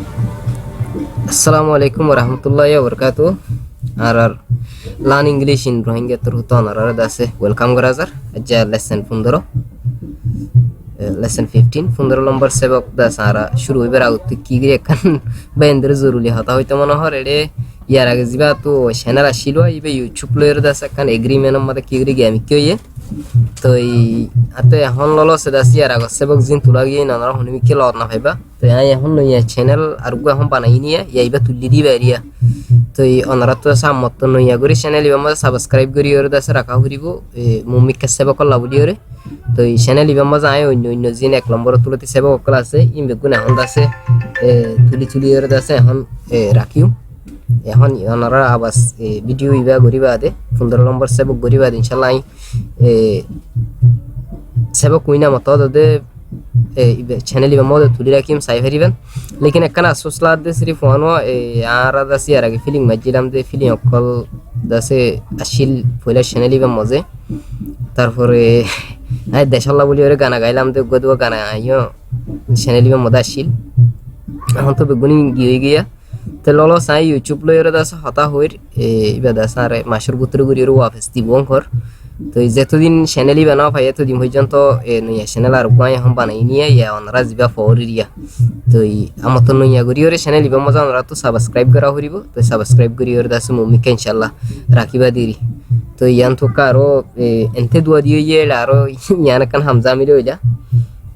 Assalamualaikum warahmatullahi wabarakatuh. Arar learn English in Rohingya turhutan arar dase welcome garazar aja lesson 15 lesson 15 15 number sebok da sara shuru hoibar agutte ki gire kan bayender zoruli hata hoyto mone hor ede ইয়ার আগে জিবা তো channel আসিল ইবে YouTube লয়ের Das কান agreement মধ্যে কি গরি game কি হইয়ে তো এই আতে এখন ললো সেদাসি আর আগে সেবক জিন তুলা গিয়ে না হনি কি লদ না ভাইবা তো এখন নই চ্যানেল আর গো এখন বানাই নিয়ে ইয়াইবা তুলি দিবা এরিয়া তো এই অনারা তো সামত নইয়া গরি চ্যানেল ইবা মধ্যে সাবস্ক্রাইব করি ওর দাস রাখা হরিব মুমিক কে সেবক লাবলি ওরে তো এই চ্যানেল ইবা মধ্যে আয় অন্য অন্য জিন এক নম্বর তুলতে সেবক কল আছে ইমবে গুণ এখন দাসে তুলি ওর দাসে এখন রাখিও এখন ওনারা আবাস ভিডিও ইবা গরিবা দে 15 নম্বর সেবক গরিবা দে ইনশাআল্লাহ সেবক কইনা মতো দে চ্যানেল ইবা মধ্যে তুলি রাখিম সাই ভরিবেন লেকিন একখানা আসসলা দে সিরি ফোন আরা দাসি আর আগে ফিলিং মাজিলাম দে ফিলিং অকল দাসে আসিল ফইলা চ্যানেল ইবা মজে তারপরে আই দেশাল্লাহ বলি ওরে গানা গাইলাম দে গদুয়া গানা আইও চ্যানেল ইবা মজা আসিল এখন তো বেগুনি গিয়ে গিয়া te lolo sai youtube lo yore das hata hoir iba das are mashur butre guri ro office di bonkor to jetodin channel i bana phai etodin hoijanto nuya channel ar gwai hom banai niya ya onra jiba foriria to i amaton nuya guri ore channel iba moza onra to subscribe kara horibo to subscribe guri ore das mumika inshallah rakiba diri to yan to karo ente dua diye ye laro yana kan hamza mile hoja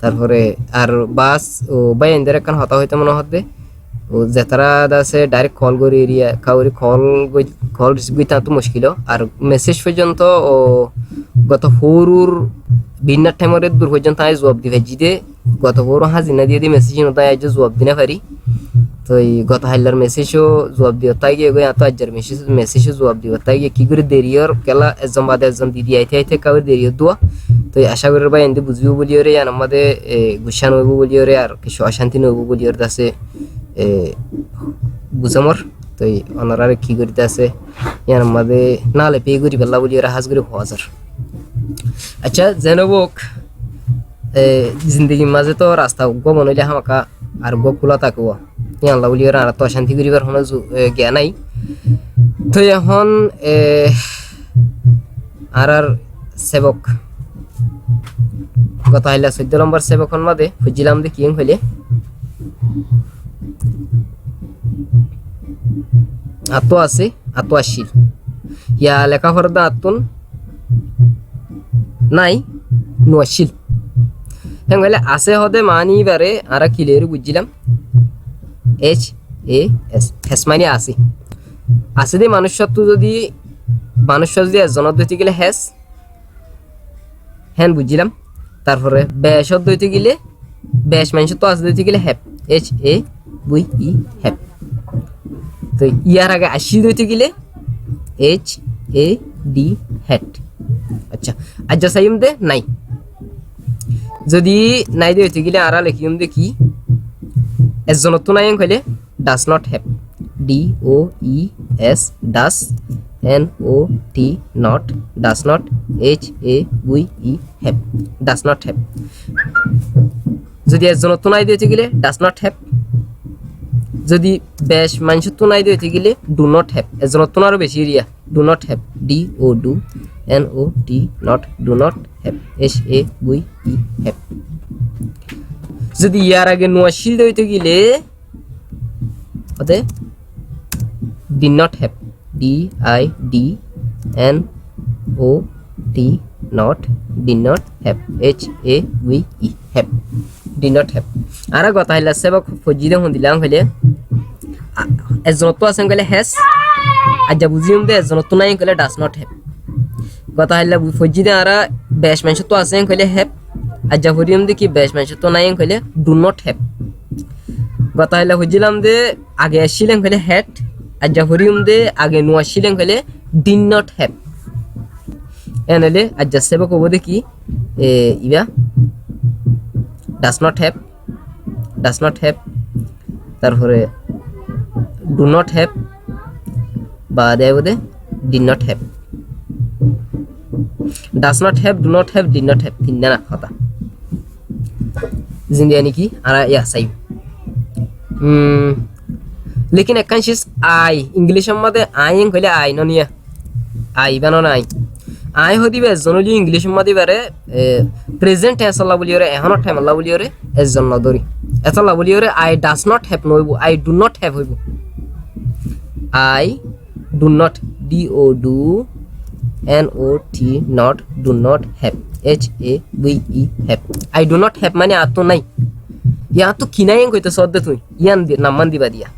tarpore ar bas o bayendere kan hata hoite mone hodde ও যেতারা দাসে direct call করি area কাউরি call receive করতে তো মুশকিল আর message পর্যন্ত ও গত ফোরুর ভিন্ন টাইমের দূর পর্যন্ত আই জবাব দিবে জিদে গত ফোর হাজিনা দিয়ে দি মেসেজ নতা আই জবাব দিনা পারি তো এই গত হাইলার মেসেজও জবাব দিও তাই গিয়ে গই আতো আজার মেসেজও জবাব দিও তাই গিয়ে কি করে দেরিয়র কেলা একজন বাদে একজন দিদি আইতে কাউরি দেরিয়র দোয়া তো আশা করি ভাই এন্দি বুঝিও বলিও রে আর আমাদের গুছান হইব বলিও রে আর কিছু অশান্তি নইব বলিও দাসে বুঝামর তো ওনারা কি করিতে আছে ইয়ার মধ্যে নালে পে করি বেলা বলি ওরা হাজ করে হাজার আচ্ছা জেনবক জিন্দগির মাঝে তো রাস্তা গো বনাইলে হামাকা আর গো খোলা থাকবো ইয়ার বলি ওরা আর তো শান্তি করিবার কোনো জ্ঞান নাই তো এখন আর সেবক গত হাইলা 14 নম্বর সেবকন মধ্যে খুঁজিলাম দে কি হইলে আতো আছে আতো আসিল ইয়া লেখাপড়ার দা আতুন নাই নোয়াশিল হ্যাঁ বলে আছে হদে মানি বারে আর ক্লিয়ার বুঝছিলাম এইচ এ এস হেস মানে আছে আছে দে মানুষত্ব যদি একজন দইতে গেলে হেস হ্যাঁ বুঝছিলাম তারপরে বেশ দইতে গেলে বেশ মানুষ তো আছে দইতে গেলে হ্যাপ এইচ এ বুই ই হ্যাপ তো ইয়ার আগে আসিল দইতে গেলে এইচ এ ডি হ্যাট আচ্ছা আচ্ছা সাইম দে নাই যদি নাই দইতে গেলে আরা লিখিম দে কি একজন তো নাই কইলে does not have D O E S does N O T not does not H A we E have does not have যদি একজন তো নাই দইতে গেলে ডাস নট হ্যাভ যদি বেশ মানুষ তো নাই দইতে গেলে ডু নট হ্যাভ এজন তো আরো বেশি এরিয়া do not have D O do N O T not do not have S A we E have যদি ইয়ার আগে নোয়াশিল দইতে গেলে ওতে D not have D I D N O T not D not have H A we E have D not have আর কথা হইলা সেবক ফজিদে হন দিলাম হইলে একজন তো আছেন কইলে হ্যাস আচ্ছা বুঝিম দে একজন তো নাই কইলে ডাস নট হ্যাভ কথা হইলা ফজিদে আর বেশ মানুষ তো আছেন কইলে হ্যাভ আচ্ছা হরিম দে কি বেশ মানুষ তো নাই কইলে ডু নট হ্যাভ কথা হইলা বুঝিলাম দে আগে আসিলেন কইলে হ্যাট আচ্ছা হরিম দে আগে নো আসিলেন কইলে ডিড নট হ্যাভ এনলে আচ্ছা সেবক হবো দে কি ইবা ডাস নট হ্যাভ তারপরে ডু নট হ্যাভ বা দেব they did not have does not have do not have did not have তিনটা না কথা জিন্দিয়া নাকি আর ইয়া সাইব लेकिन एक शिस आई इंग्लिश मध्ये आई कहले आई ननिया आई बानो নাই आई হদিবে এজনলি ইংলিশ मध्ये বারে প্রেজেন্ট টেন্স লা বলিওরে এখনো টাইম লা বলিওরে এজন নদরি এত লা বলিওরে আই ডাজ নট হ্যাভ নইবো আই ডু নট হ্যাভ হইবো I do not D O do N O T not do not have H A V E have I do not have মানে আতো নাই ইয়া তো কিনাই কইতে সদ্দে তুই ইয়ান নামান দিবা দিয়া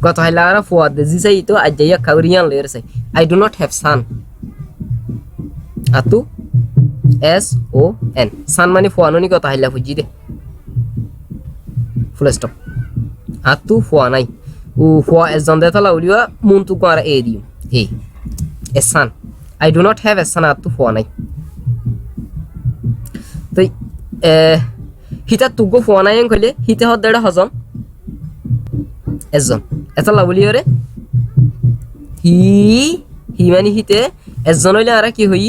কত হাইলারা ফুয়াদ জিসাই তো আজাইয়া খাবরিয়ান লের সাই I do not have son আতু এস ও এন সান মানে ফুয়াননি কত হাইলা ফুজি দে ফুল স্টপ আতু ফুয়া নাই ও ফুয়া এস জন দেতা লাউলিয়া মুনতু কোয়ার এ দিও a son I do not have a son আতু ফুয়া নাই তো হিতা তুগো ফুয়া নাই কইলে হিতে হদ্দাড়া হজম এজন এটা লাবলিওরে হি মানে হিতে এজন হইলে আর কি হই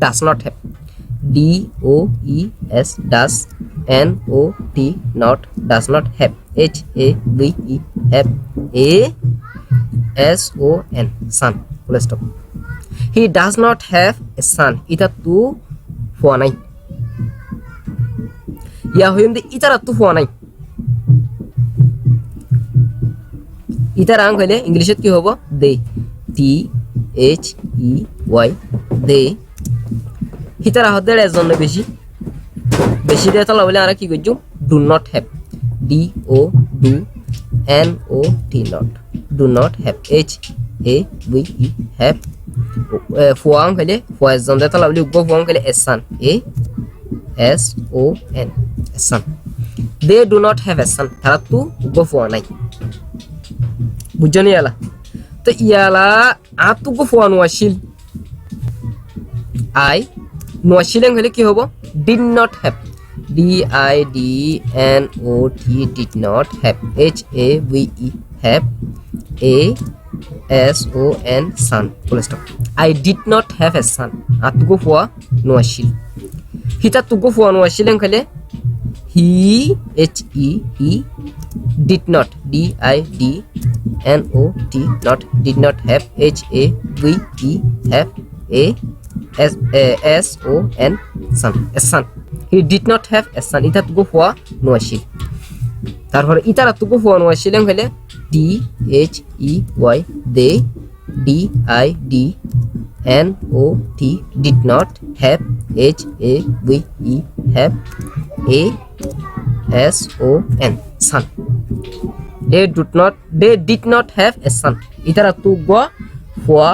does not have D O E S does N O T not does not have H A V E have a S O N son full stop he does not have a son ইটা তু ফুয়া নাই ইয়া হইম দে ইতারা তু ফুয়া নাই ইতার আং হইলে ইংলিশত কি হবো দে টি এইচ ই ওয়াই দে হিতার হদের এজন বেশি বেশি দিয়ে তাহলে বলে আমরা কি করছো do not have D O do N O T not do not have H A V E have ফুয়াং হইলে ফুয়া এজন দিয়ে তাহলে বলে উগ্র ফুয়াং হইলে a son a S O N a son they do not have a son তারা তু উগ্র ফুয়া নাই বুঝনি ইয়ালা তো ইয়ালা আতুগো ফুয়া নোয়াশিল আই নোয়াশিলেন হলে কি হবো did not have D I D N O T did not have H A V E have a S O N son full stop I did not have a son আতুগো ফুয়া নোয়াশিল হিতা তুগো ফুয়া নোয়াশিলেন হলে he H E he did not d I d n o t not did not have h a v e have a s o n son a son he did not have a son এটা তো হওয়া নোয়াশিল তারপরে ইতারা তো হওয়া নোয়াশিল হলে d h e y they d I d n o t did not have h a v e have a s o n son they did not have a son itara tu go for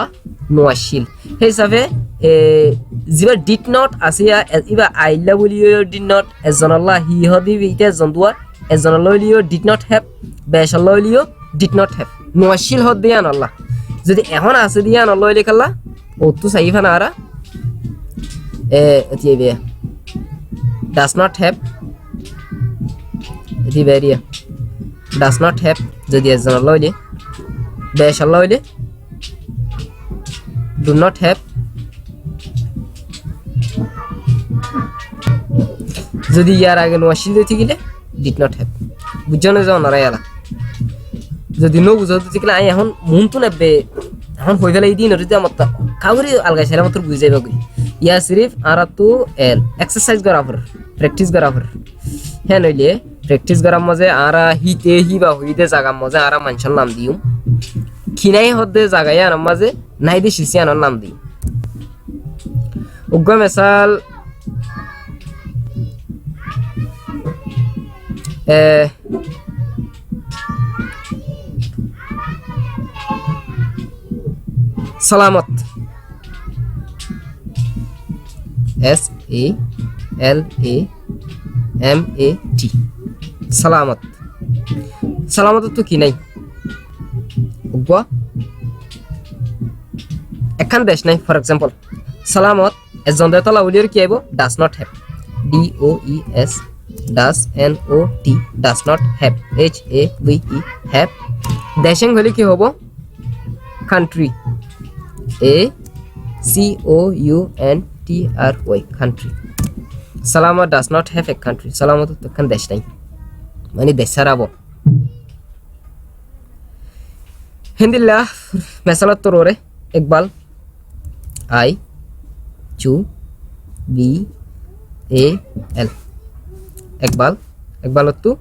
noashil he save jiba did not asia iba I love you did not azanallah he hodi ite zandua azanallah did not have bashallah did not have noashil hodiyan allah যদি এখন আছে দিয়ান allah লেখালা ও তো সাইফা না আরা এতিবে does not have এতিবেরিয়া does not have যদি একজন লইলে বেশ লইলে do not have যদি ইয়ার আগে নোয়াশিল দিতে গেলে did not have বুঝছনা যাও না রায়ালা যদি নো বুঝতে গেলে আই এখন মন তো নেবে এখন হই ফেলাই দিন যদি আমার কাউরি আলগা সেরা মত বুঝ যাইবা কই ইয়া সিরিফ আর তো এল এক্সারসাইজ করা পর প্র্যাকটিস করা পর হ্যাঁ নইলে প্র্যাকটিস করার মাঝে আরা হিতে হিবা হইতে জায়গার মাঝে আরা মানুষের নাম দিও খিনাই হদে জায়গায় আর মাঝে নাই দি শিশিয়ানোর নাম দিই উগ্র মিসাল সালামত S A L A M A T সালামত সালামত তো কি নাই উগ্র এখান দেশ নাই ফর এক্সাম্পল সালামত এজন দেতা লাউলির কি আইব ডাস not have D O E S does N O T does not have H A V E have দেশং হলে কি হবো country A C O U N T R Y country Salama does not have a country Salama তো তখন দেশ নাই মানে দেশ ছাড়াবো हिंदिल्ला mesela torore Iqbal I चू B A L Iqbal Iqbal तू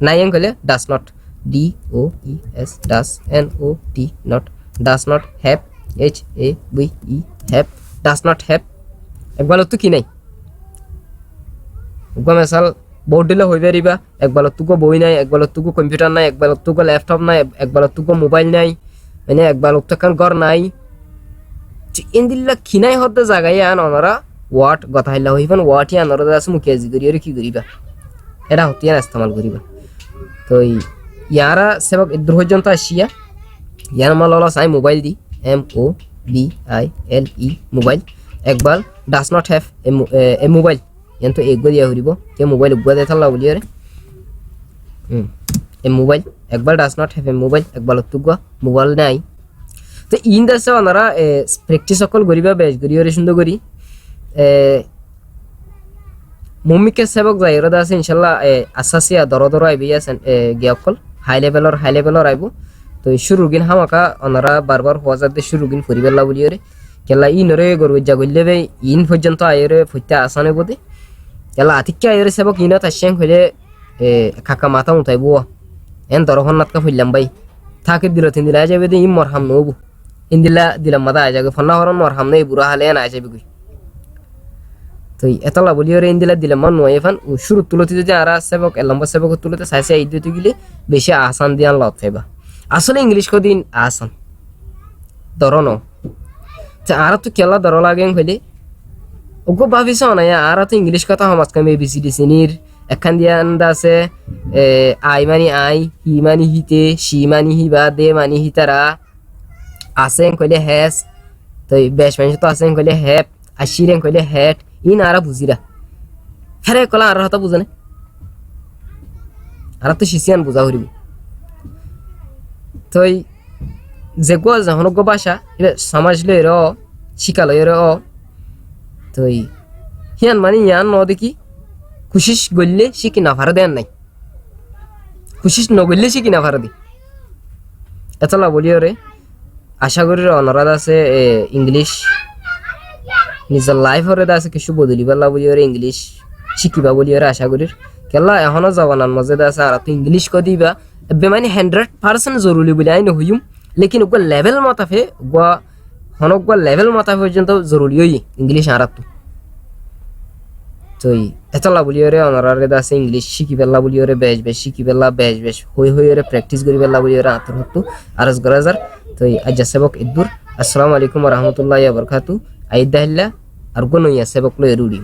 नायंग कले does not D O E S does N O T not does not have H A V E have does not have Iqbal तू की नहीं उगो मिसाल बोर्ड दिले होई बेरिबा इकबाल तू को बोई नहीं इकबाल तू को कंप्यूटर नहीं इकबाल तू को लैपटॉप नहीं इकबाल तू को मोबाइल नहीं मैंने इकबाल तू कान घर नहीं इंदिल्ला खिनाई होते জায়গায় আন ওনারা ওয়াট কথা হইলা হইবেন ওয়াট ইয়া নরদা আছে মুখে জি করিয়া কি করিবা এটা হতিয়া ইস্তেমাল করিবা তো ইয়ারা সেবক ইদ্র পর্যন্ত আসিয়া ইয়ার মালালা সাই মোবাইল দি MOBILE মোবাইল একবার does not have a mobile ইয়ান্ত এগো দিয়া হরিব কে মোবাইল উগা দে থালা বলিয়ারে এ মোবাইল একবার does not have a mobile একবার তুগা মোবাইল নাই তো ইন দাসে ওনারা প্র্যাকটিস সকল করিবা বেশ করিয়রে সুন্দর করি মুমিকে সেবক যাইরা দাসে ইনশাআল্লাহ আসাসিয়া দরদর আইবিয়া গিয়াকল হাই লেভেলর আইব তো শুরুগিন হামাকা ওনারা বারবার হওয়াজার দে শুরুগিন ফরিবেলা বলিয়রে কেলা ইনরে গরু জাগইলে বে ইন পর্যন্ত আইরে ফইতা আসানে বদে কেলা আতিক্কা আইরে সেবক ইনা তাশেং হইলে কাকা মাথা উঠাইবো এন দরহন নাতকা ফইলাম ভাই থাকে দিল তিন দিলা যাবে দে ইম মরহাম নবু ইন্দিলা দিলাম মাদা আই যাবে ফন্না হরন মরহাম নেই বুড়া হালে না আই যাবে কই তো এতলা বলিয়রে ইন্দিলা দিলাম মন নয় ফান শুরু তুলতে যদি আরা সেবক লম্বা সেবক তুলতে সাইসে এই দিতে গিলে বেশি আসান দিয়ান লত ফেবা আসলে ইংলিশ কো দিন আসান দরনো তা আরা তো কেলা দর লাগেন হইলে ওগো ভাবিছ না আরা তো ইংলিশ কথা সমাজ কামে বিসিডি সিনির এখান দিয়ান দাসে আই মানি আই হি মানি হিতে শি মানি হিবা দে মানি হিতারা আসেন কইলে হ্যাস তো বেশ মানুষ তো আসেন কইলে হ্যাপ আশিরেন কইলে হ্যাট ইন আরা বুঝিরা ফেরে কলা আর হতা বুঝে না আর তো শিশিয়ান বুঝা হরিব তো যে গো যখন গো ভাষা এটা সমাজ লই র শিকালয় র তো হিয়ান মানে ইয়ান ন দেখি খুশিস গল্লে শিকি না ভার দেন নাই খুশিস ন গল্লে শিকি না ভার দি এতলা বলিও রে আশা করি অনরাদ আছে ইংলিশ নিজের লাইফরে আছে কিছু বদলিবাল্লা বলিওরে ইংলিশ শিকিবা বলিওরে আশা করি কেলা এখনো জবানার মধ্যে আছে আর তো ইংলিশ ক দিবা বেমানি 100% জরুরি বলে আই নহইম লেকিন ওগো লেভেল মাতাফে গো হনক গো লেভেল মাতাফে পর্যন্ত জরুরি হই ইংলিশ আর তো এতলা বলিওরে অনরারে আছে ইংলিশ শিকিবেলা বলিওরে বেশ শিকিবেলা বেশ হইরে প্র্যাকটিস করিবেলা বলিওরে আতর হতো আরজ গরাজার তো আজ সেবক ইদ্দুর আসসালামু আলাইকুম ওয়া রাহমাতুল্লাহি ওয়া বারাকাতু আইদাহিল্লা আর কোন ইয়া সেবক লই রুডি